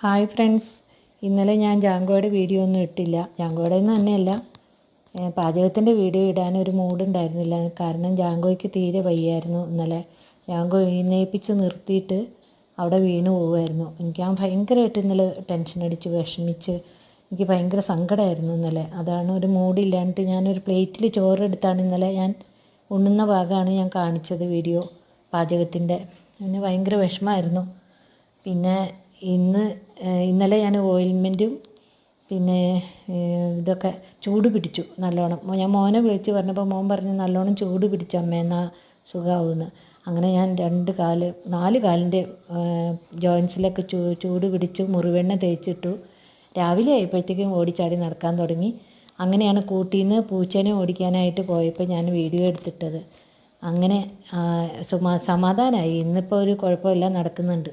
Hi friends, ഇന്നലെ ഞാൻ ജാങ്കോയുടെ video ഒന്നും ഇട്ടില്ല. ജാങ്കോയുടെ നിന്ന് തന്നെയല്ല, പാചകത്തിൻ്റെ വീഡിയോ ഇടാൻ ഒരു മൂഡ് ഉണ്ടായിരുന്നില്ല. കാരണം ജാങ്കോയ്ക്ക് തീരെ വയ്യായിരുന്നു. ഇന്നലെ ജാങ്കോ എഴുന്നേൽപ്പിച്ച് നിർത്തിയിട്ട് അവിടെ വീണ് പോവുമായിരുന്നു. ഞാൻ ഭയങ്കരമായിട്ട് ഇന്നലെ ടെൻഷൻ അടിച്ച് വിഷമിച്ച് എനിക്ക് ഭയങ്കര സങ്കടമായിരുന്നു ഇന്നലെ. അതാണ് ഒരു മൂഡില്ലാണ്ട് ഞാനൊരു പ്ലേറ്റിൽ ചോറെടുത്താണ് ഇന്നലെ ഞാൻ ഉണ്ണുന്ന ഭാഗമാണ് ഞാൻ കാണിച്ചത് വീഡിയോ പാചകത്തിൻ്റെ. അതിന് ഭയങ്കര വിഷമമായിരുന്നു. പിന്നെ ഇന്നലെ ഞാൻ ഓയിൽമെൻറ്റും പിന്നെ ഇതൊക്കെ ചൂട് പിടിച്ചു നല്ലോണം. ഞാൻ മോനെ വിളിച്ച് പറഞ്ഞപ്പോൾ മോൻ പറഞ്ഞു നല്ലോണം ചൂട് പിടിച്ചു അമ്മ, എന്നാൽ സുഖമാവുമെന്ന്. അങ്ങനെ ഞാൻ 4 കാലിൻ്റെ ജോയിൻസിലൊക്കെ ചൂട് പിടിച്ചു മുറിവെണ്ണ തേച്ചിട്ടു. രാവിലെ ആയപ്പോഴത്തേക്കും ഓടിച്ചാടി നടക്കാൻ തുടങ്ങി. അങ്ങനെയാണ് കൂട്ടിയിൽ നിന്ന് പൂച്ചേനെ ഓടിക്കാനായിട്ട് പോയപ്പോൾ ഞാൻ വീഡിയോ എടുത്തിട്ടത്. അങ്ങനെ സമാധാനമായി. ഇന്നിപ്പോൾ ഒരു കുഴപ്പമില്ല, നടക്കുന്നുണ്ട്.